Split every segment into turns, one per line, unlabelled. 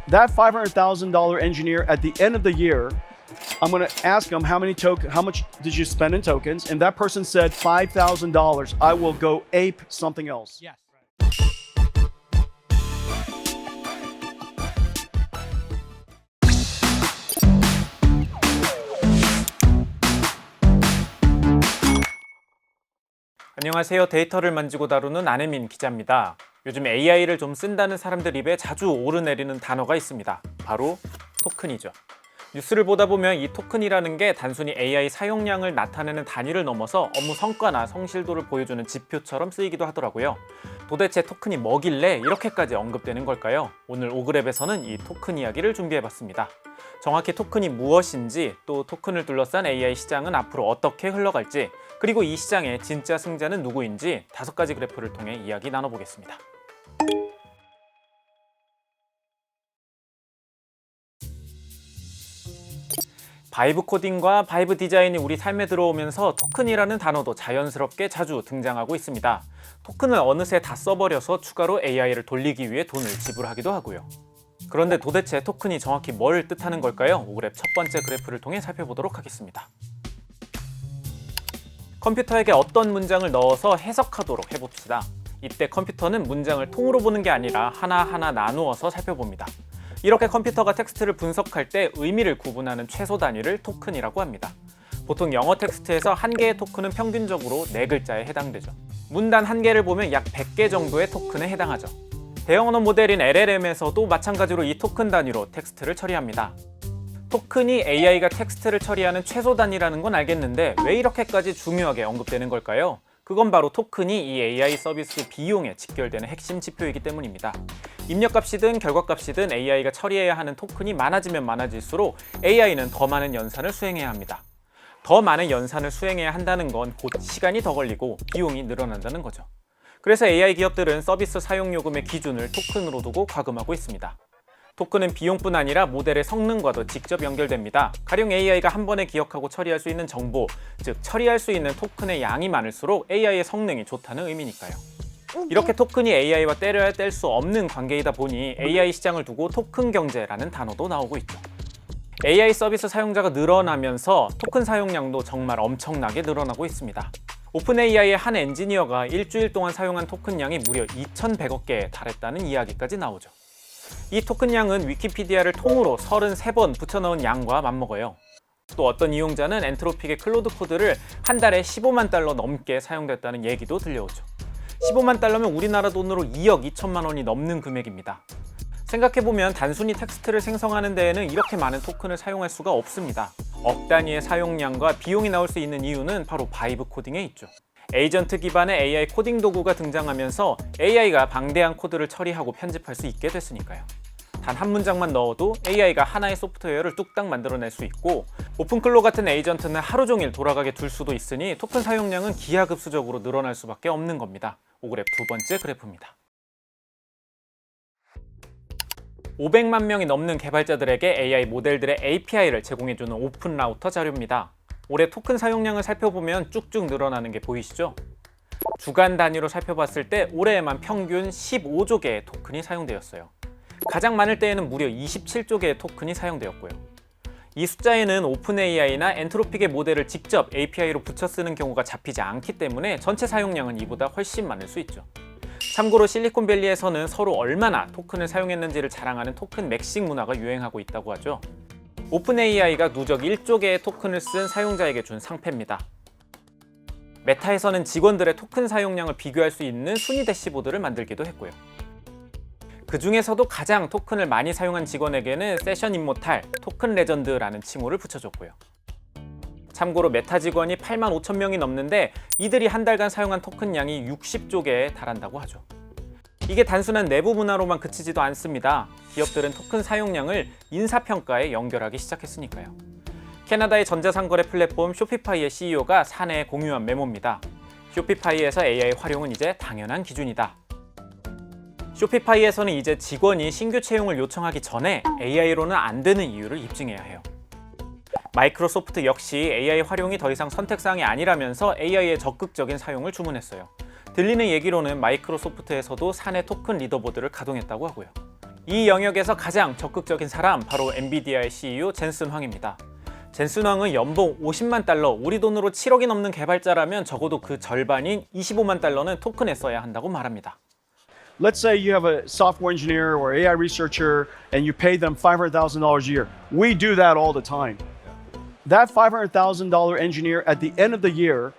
that $500,000 engineer at the end of the year, I'm going to ask them how much did you spend in tokens? And that person said $5,000. I will go ape something else.
Yes.
안녕하세요. 데이터를 만지고 다루는 안혜민 기자입니다. 요즘 AI를 좀 쓴다는 사람들 입에 자주 오르내리는 단어가 있습니다. 바로 토큰이죠. 뉴스를 보다 보면 이 토큰이라는 게 단순히 AI 사용량을 나타내는 단위를 넘어서 업무 성과나 성실도를 보여주는 지표처럼 쓰이기도 하더라고요. 도대체 토큰이 뭐길래 이렇게까지 언급되는 걸까요? 오늘 오그랩에서는 이 토큰 이야기를 준비해봤습니다. 정확히 토큰이 무엇인지, 또 토큰을 둘러싼 AI 시장은 앞으로 어떻게 흘러갈지, 그리고 이 시장의 진짜 승자는 누구인지 5가지 그래프를 통해 이야기 나눠보겠습니다. 바이브 코딩과 바이브 디자인이 우리 삶에 들어오면서 토큰이라는 단어도 자연스럽게 자주 등장하고 있습니다. 토큰을 어느새 다 써버려서 추가로 AI를 돌리기 위해 돈을 지불하기도 하고요. 그런데 도대체 토큰이 정확히 뭘 뜻하는 걸까요? 오그랩 첫 번째 그래프를 통해 살펴보도록 하겠습니다. 컴퓨터에게 어떤 문장을 넣어서 해석하도록 해봅시다. 이때 컴퓨터는 문장을 통으로 보는 게 아니라 하나하나 나누어서 살펴봅니다. 이렇게 컴퓨터가 텍스트를 분석할 때 의미를 구분하는 최소 단위를 토큰이라고 합니다. 보통 영어 텍스트에서 한 개의 토큰은 평균적으로 4글자에 해당되죠. 문단 한 개를 보면 약 100개 정도의 토큰에 해당하죠. 대형 언어 모델인 LLM에서도 마찬가지로 이 토큰 단위로 텍스트를 처리합니다. 토큰이 AI가 텍스트를 처리하는 최소 단위라는 건 알겠는데 왜 이렇게까지 중요하게 언급되는 걸까요? 그건 바로 토큰이 이 AI 서비스 비용에 직결되는 핵심 지표이기 때문입니다. 입력값이든 결과값이든 AI가 처리해야 하는 토큰이 많아지면 많아질수록 AI는 더 많은 연산을 수행해야 합니다. 더 많은 연산을 수행해야 한다는 건 곧 시간이 더 걸리고 비용이 늘어난다는 거죠. 그래서 AI 기업들은 서비스 사용 요금의 기준을 토큰으로 두고 과금하고 있습니다. 토큰은 비용뿐 아니라 모델의 성능과도 직접 연결됩니다. 가령 AI가 한 번에 기억하고 처리할 수 있는 정보, 즉 처리할 수 있는 토큰의 양이 많을수록 AI의 성능이 좋다는 의미니까요. 이렇게 토큰이 AI와 떼려야 뗄 수 없는 관계이다 보니 AI 시장을 두고 토큰 경제라는 단어도 나오고 있죠. AI 서비스 사용자가 늘어나면서 토큰 사용량도 정말 엄청나게 늘어나고 있습니다. 오픈AI의 한 엔지니어가 일주일 동안 사용한 토큰 양이 무려 2,100억 개에 달했다는 이야기까지 나오죠. 이 토큰 양은 위키피디아를 통으로 33번 붙여넣은 양과 맞먹어요. 또 어떤 이용자는 엔트로픽의 클로드 코드를 한 달에 15만 달러 넘게 사용됐다는 얘기도 들려오죠. 15만 달러면 우리나라 돈으로 2억 2천만 원이 넘는 금액입니다. 생각해보면 단순히 텍스트를 생성하는 데에는 이렇게 많은 토큰을 사용할 수가 없습니다. 억 단위의 사용량과 비용이 나올 수 있는 이유는 바로 바이브 코딩에 있죠. 에이전트 기반의 AI 코딩 도구가 등장하면서 AI가 방대한 코드를 처리하고 편집할 수 있게 됐으니까요. 단 한 문장만 넣어도 AI가 하나의 소프트웨어를 뚝딱 만들어낼 수 있고, 오픈클로 같은 에이전트는 하루 종일 돌아가게 둘 수도 있으니 토큰 사용량은 기하급수적으로 늘어날 수밖에 없는 겁니다. 오그랩 두 번째 그래프입니다. 500만 명이 넘는 개발자들에게 AI 모델들의 API를 제공해주는 오픈 라우터 자료입니다. 올해 토큰 사용량을 살펴보면 쭉쭉 늘어나는 게 보이시죠? 주간 단위로 살펴봤을 때 올해에만 평균 15조 개의 토큰이 사용되었어요. 가장 많을 때에는 무려 27조 개의 토큰이 사용되었고요. 이 숫자에는 오픈AI나 엔트로픽의 모델을 직접 API로 붙여 쓰는 경우가 잡히지 않기 때문에 전체 사용량은 이보다 훨씬 많을 수 있죠. 참고로 실리콘밸리에서는 서로 얼마나 토큰을 사용했는지를 자랑하는 토큰 맥식 문화가 유행하고 있다고 하죠. 오픈AI가 누적 1조 개의 토큰을 쓴 사용자에게 준 상패입니다. 메타에서는 직원들의 토큰 사용량을 비교할 수 있는 순위 대시보드를 만들기도 했고요. 그 중에서도 가장 토큰을 많이 사용한 직원에게는 세션 임모탈, 토큰 레전드라는 칭호를 붙여줬고요. 참고로 메타 직원이 8만 5천 명이 넘는데 이들이 한 달간 사용한 토큰 양이 60조 개에 달한다고 하죠. 이게 단순한 내부 문화로만 그치지도 않습니다. 기업들은 토큰 사용량을 인사평가에 연결하기 시작했으니까요. 캐나다의 전자상거래 플랫폼 쇼피파이의 CEO가 사내에 공유한 메모입니다. 쇼피파이에서 AI 활용은 이제 당연한 기준이다. 쇼피파이에서는 이제 직원이 신규 채용을 요청하기 전에 AI로는 안 되는 이유를 입증해야 해요. 마이크로소프트 역시 AI 활용이 더 이상 선택사항이 아니라면서 AI의 적극적인 사용을 주문했어요. 들리는 얘기로는 마이크로소프트에서도 사내 토큰 리더보드를 가동했다고 하고요. 이 영역에서 가장 적극적인 사람 바로 엔비디아의 CEO 젠슨 황입니다. 젠슨 황은 연봉 50만 달러, 우리 돈으로 7억이 넘는 개발자라면 적어도 그 절반인 25만 달러는 토큰에 써야 한다고 말합니다.
Let's say you have a software engineer or AI researcher and you pay them $500,000 a year. We do that all the time. That $500,000 engineer at the end of the year,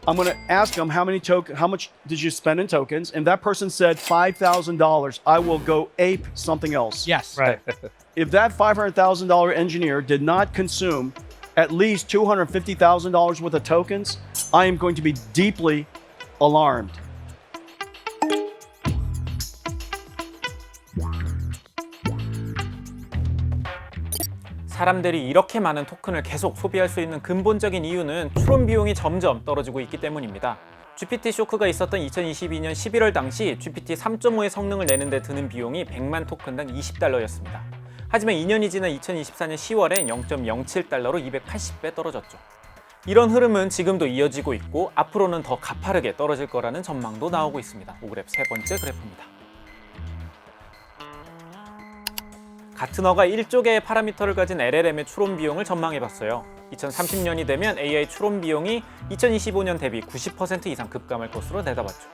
I'm going to ask them how much did you spend in tokens? And that person said $5,000. I will go ape something else.
Yes.
Right.
If that $500,000 engineer did not consume at least $250,000 worth of tokens, I am going to be deeply alarmed.
사람들이 이렇게 많은 토큰을 계속 소비할 수 있는 근본적인 이유는 추론 비용이 점점 떨어지고 있기 때문입니다. GPT 쇼크가 있었던 2022년 11월 당시 GPT 3.5의 성능을 내는데 드는 비용이 100만 토큰당 $20였습니다. 하지만 2년이 지난 2024년 10월엔 0.07달러로 280배 떨어졌죠. 이런 흐름은 지금도 이어지고 있고 앞으로는 더 가파르게 떨어질 거라는 전망도 나오고 있습니다. 오그랩 세 번째 그래프입니다. 가트너가 1조 개의 파라미터를 가진 LLM의 추론 비용을 전망해봤어요. 2030년이 되면 AI 추론 비용이 2025년 대비 90% 이상 급감할 것으로 내다봤죠.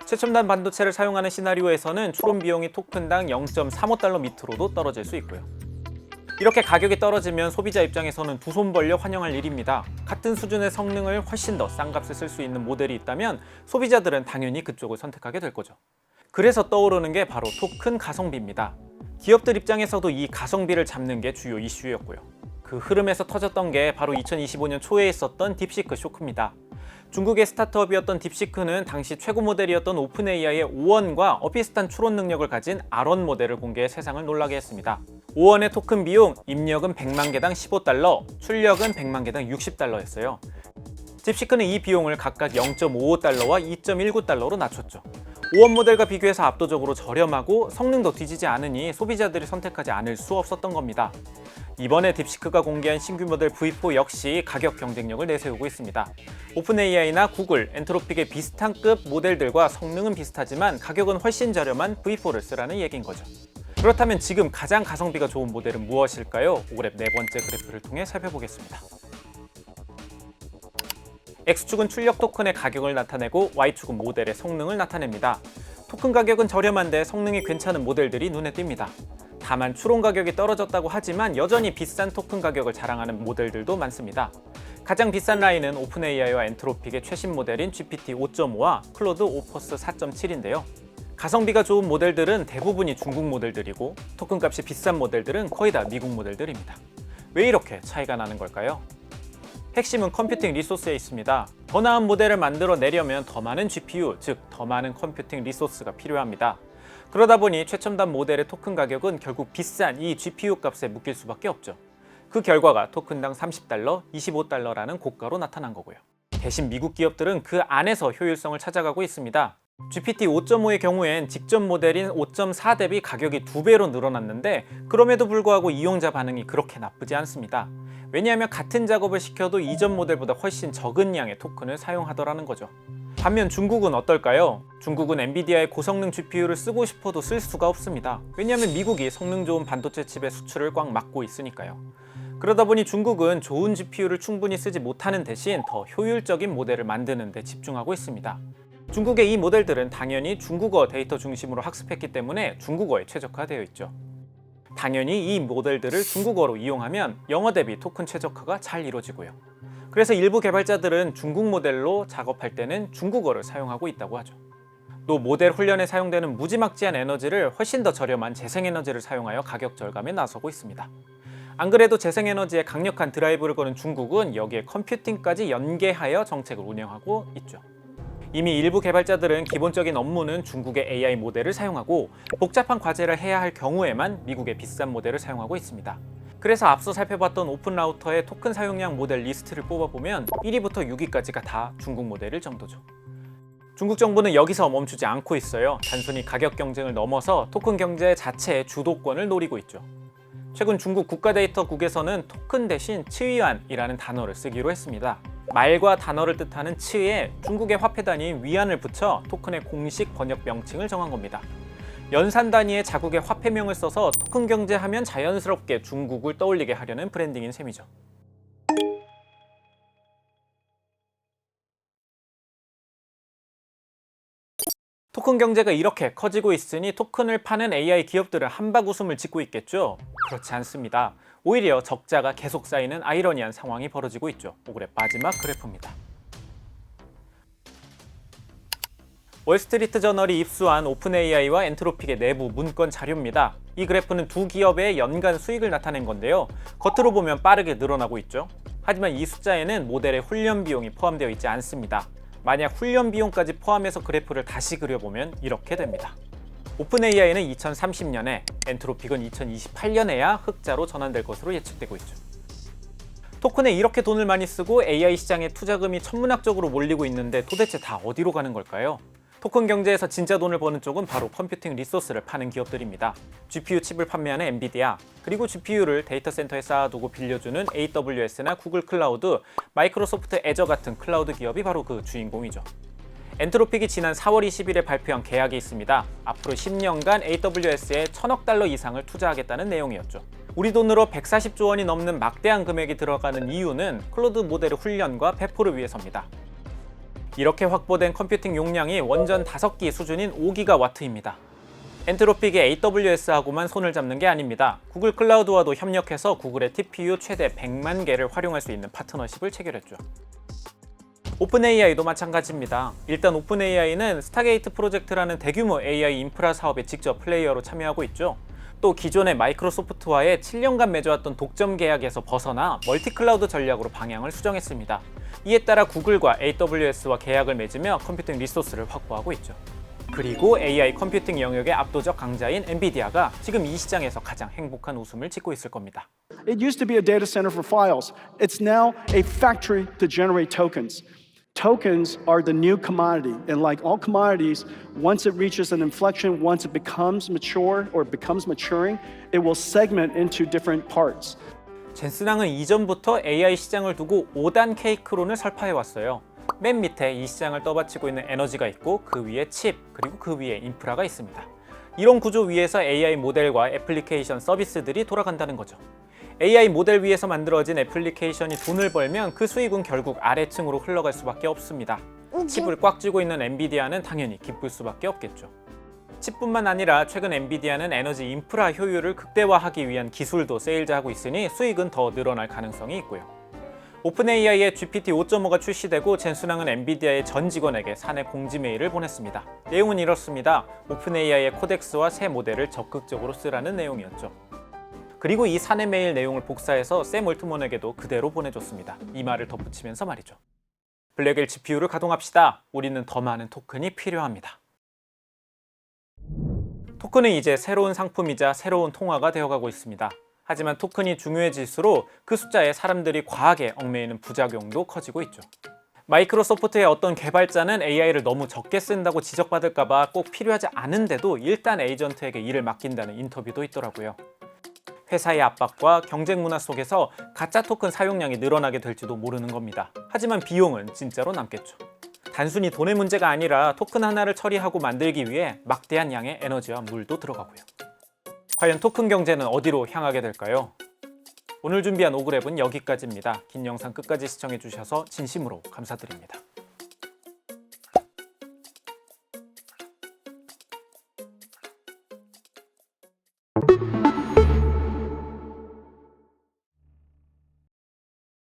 최첨단 반도체를 사용하는 시나리오에서는 추론 비용이 토큰당 0.35달러 밑으로도 떨어질 수 있고요. 이렇게 가격이 떨어지면 소비자 입장에서는 두 손 벌려 환영할 일입니다. 같은 수준의 성능을 훨씬 더 싼 값에 쓸 수 있는 모델이 있다면 소비자들은 당연히 그쪽을 선택하게 될 거죠. 그래서 떠오르는 게 바로 토큰 가성비입니다. 기업들 입장에서도 이 가성비를 잡는 게 주요 이슈였고요. 그 흐름에서 터졌던 게 바로 2025년 초에 있었던 딥시크 쇼크입니다. 중국의 스타트업이었던 딥시크는 당시 최고 모델이었던 오픈 AI의 O1과 비슷한 추론 능력을 가진 R1 모델을 공개해 세상을 놀라게 했습니다. O1의 토큰 비용, 입력은 100만 개당 $15, 출력은 100만 개당 $60였어요. 딥시크는 이 비용을 각각 0.55달러와 2.19달러로 낮췄죠. O1 모델과 비교해서 압도적으로 저렴하고 성능도 뒤지지 않으니 소비자들이 선택하지 않을 수 없었던 겁니다. 이번에 딥시크가 공개한 신규 모델 V4 역시 가격 경쟁력을 내세우고 있습니다. 오픈 AI나 구글, 엔트로픽의 비슷한 급 모델들과 성능은 비슷하지만 가격은 훨씬 저렴한 V4를 쓰라는 얘기인 거죠. 그렇다면 지금 가장 가성비가 좋은 모델은 무엇일까요? 오그랩 네 번째 그래프를 통해 살펴보겠습니다. X축은 출력 토큰의 가격을 나타내고 Y축은 모델의 성능을 나타냅니다. 토큰 가격은 저렴한데 성능이 괜찮은 모델들이 눈에 띕니다. 다만 추론 가격이 떨어졌다고 하지만 여전히 비싼 토큰 가격을 자랑하는 모델들도 많습니다. 가장 비싼 라인은 오픈 AI와 엔트로픽의 최신 모델인 GPT 5.5와 클로드 오퍼스 4.7인데요. 가성비가 좋은 모델들은 대부분이 중국 모델들이고 토큰 값이 비싼 모델들은 거의 다 미국 모델들입니다. 왜 이렇게 차이가 나는 걸까요? 핵심은 컴퓨팅 리소스에 있습니다. 더 나은 모델을 만들어내려면 더 많은 GPU, 즉 더 많은 컴퓨팅 리소스가 필요합니다. 그러다 보니 최첨단 모델의 토큰 가격은 결국 비싼 이 GPU 값에 묶일 수밖에 없죠. 그 결과가 토큰당 $30, $25라는 고가로 나타난 거고요. 대신 미국 기업들은 그 안에서 효율성을 찾아가고 있습니다. GPT 5.5의 경우엔 직전 모델인 5.4 대비 가격이 2배로 늘어났는데 그럼에도 불구하고 이용자 반응이 그렇게 나쁘지 않습니다. 왜냐하면 같은 작업을 시켜도 이전 모델보다 훨씬 적은 양의 토큰을 사용하더라는 거죠. 반면 중국은 어떨까요? 중국은 엔비디아의 고성능 GPU를 쓰고 싶어도 쓸 수가 없습니다. 왜냐하면 미국이 성능 좋은 반도체 칩의 수출을 꽉 막고 있으니까요. 그러다 보니 중국은 좋은 GPU를 충분히 쓰지 못하는 대신 더 효율적인 모델을 만드는 데 집중하고 있습니다. 중국의 이 모델들은 당연히 중국어 데이터 중심으로 학습했기 때문에 중국어에 최적화되어 있죠. 당연히 이 모델들을 중국어로 이용하면 영어 대비 토큰 최적화가 잘 이루어지고요. 그래서 일부 개발자들은 중국 모델로 작업할 때는 중국어를 사용하고 있다고 하죠. 또 모델 훈련에 사용되는 무지막지한 에너지를 훨씬 더 저렴한 재생에너지를 사용하여 가격 절감에 나서고 있습니다. 안 그래도 재생에너지에 강력한 드라이브를 거는 중국은 여기에 컴퓨팅까지 연계하여 정책을 운영하고 있죠. 이미 일부 개발자들은 기본적인 업무는 중국의 AI 모델을 사용하고 복잡한 과제를 해야 할 경우에만 미국의 비싼 모델을 사용하고 있습니다. 그래서 앞서 살펴봤던 오픈 라우터의 토큰 사용량 모델 리스트를 뽑아보면 1위부터 6위까지가 다 중국 모델일 정도죠. 중국 정부는 여기서 멈추지 않고 있어요. 단순히 가격 경쟁을 넘어서 토큰 경제 자체의 주도권을 노리고 있죠. 최근 중국 국가데이터국에서는 토큰 대신 츠위안이라는 단어를 쓰기로 했습니다. 말과 단어를 뜻하는 츠에 중국의 화폐 단위인 위안을 붙여 토큰의 공식 번역 명칭을 정한 겁니다. 연산 단위의 자국의 화폐명을 써서 토큰 경제하면 자연스럽게 중국을 떠올리게 하려는 브랜딩인 셈이죠. 토큰 경제가 이렇게 커지고 있으니 토큰을 파는 AI 기업들은 한박 웃음을 짓고 있겠죠? 그렇지 않습니다. 오히려 적자가 계속 쌓이는 아이러니한 상황이 벌어지고 있죠. 오글의 마지막 그래프입니다. 월스트리트 저널이 입수한 오픈AI와 엔트로픽의 내부 문건 자료입니다. 이 그래프는 두 기업의 연간 수익을 나타낸 건데요. 겉으로 보면 빠르게 늘어나고 있죠. 하지만 이 숫자에는 모델의 훈련 비용이 포함되어 있지 않습니다. 만약 훈련 비용까지 포함해서 그래프를 다시 그려보면 이렇게 됩니다. 오픈AI는 2030년에, 엔트로픽은 2028년에야 흑자로 전환될 것으로 예측되고 있죠. 토큰에 이렇게 돈을 많이 쓰고 AI 시장에 투자금이 천문학적으로 몰리고 있는데 도대체 다 어디로 가는 걸까요? 토큰 경제에서 진짜 돈을 버는 쪽은 바로 컴퓨팅 리소스를 파는 기업들입니다. GPU 칩을 판매하는 엔비디아, 그리고 GPU를 데이터 센터에 쌓아두고 빌려주는 AWS나 구글 클라우드, 마이크로소프트 애저 같은 클라우드 기업이 바로 그 주인공이죠. 엔트로픽이 지난 4월 20일에 발표한 계약이 있습니다. 앞으로 10년간 AWS에 1000억 달러 이상을 투자하겠다는 내용이었죠. 우리 돈으로 140조 원이 넘는 막대한 금액이 들어가는 이유는 클로드 모델의 훈련과 배포를 위해서입니다. 이렇게 확보된 컴퓨팅 용량이 원전 5기 수준인 5GW입니다. 엔트로픽이 AWS하고만 손을 잡는 게 아닙니다. 구글 클라우드와도 협력해서 구글의 TPU 최대 100만 개를 활용할 수 있는 파트너십을 체결했죠. 오픈AI도 마찬가지입니다. 일단 오픈AI는 스타게이트 프로젝트라는 대규모 AI 인프라 사업에 직접 플레이어로 참여하고 있죠. 또 기존의 마이크로소프트와의 7년간 맺어왔던 독점 계약에서 벗어나 멀티클라우드 전략으로 방향을 수정했습니다. 이에 따라 구글과 AWS와 계약을 맺으며 컴퓨팅 리소스를 확보하고 있죠. 그리고 AI 컴퓨팅 영역의 압도적 강자인 엔비디아가 지금 이 시장에서 가장 행복한 웃음을 짓고 있을 겁니다.
It used to be a data center for files. It's now a factory to generate tokens. Tokens are the new commodity, and like all commodities, once it reaches an inflection, once it becomes mature or becomes maturing, it will segment into different parts.
젠슨항은 이전부터 AI 시장을 두고 5단 케이크론을 설파해왔어요. 맨 밑에 이 시장을 떠받치고 있는 에너지가 있고 그 위에 칩, 그리고 그 위에 인프라가 있습니다. 이런 구조 위에서 AI 모델과 애플리케이션 서비스들이 돌아간다는 거죠. AI 모델 위에서 만들어진 애플리케이션이 돈을 벌면 그 수익은 결국 아래층으로 흘러갈 수밖에 없습니다. 칩을 꽉 쥐고 있는 엔비디아는 당연히 기쁠 수밖에 없겠죠. 칩뿐만 아니라 최근 엔비디아는 에너지 인프라 효율을 극대화하기 위한 기술도 세일즈하고 있으니 수익은 더 늘어날 가능성이 있고요. 오픈AI의 GPT 5.5가 출시되고 젠슨항은 엔비디아의 전 직원에게 사내 공지 메일을 보냈습니다. 내용은 이렇습니다. 오픈AI의 코덱스와 새 모델을 적극적으로 쓰라는 내용이었죠. 그리고 이 사내 메일 내용을 복사해서 샘 올트먼에게도 그대로 보내줬습니다. 이 말을 덧붙이면서 말이죠. 블랙웰 GPU를 가동합시다. 우리는 더 많은 토큰이 필요합니다. 토큰은 이제 새로운 상품이자 새로운 통화가 되어가고 있습니다. 하지만 토큰이 중요해질수록 그 숫자에 사람들이 과하게 얽매이는 부작용도 커지고 있죠. 마이크로소프트의 어떤 개발자는 AI를 너무 적게 쓴다고 지적받을까봐 꼭 필요하지 않은데도 일단 에이전트에게 일을 맡긴다는 인터뷰도 있더라고요. 회사의 압박과 경쟁 문화 속에서 가짜 토큰 사용량이 늘어나게 될지도 모르는 겁니다. 하지만 비용은 진짜로 남겠죠. 단순히 돈의 문제가 아니라 토큰 하나를 처리하고 만들기 위해 막대한 양의 에너지와 물도 들어가고요. 과연 토큰 경제는 어디로 향하게 될까요? 오늘 준비한 오그랩은 여기까지입니다. 긴 영상 끝까지 시청해주셔서 진심으로 감사드립니다.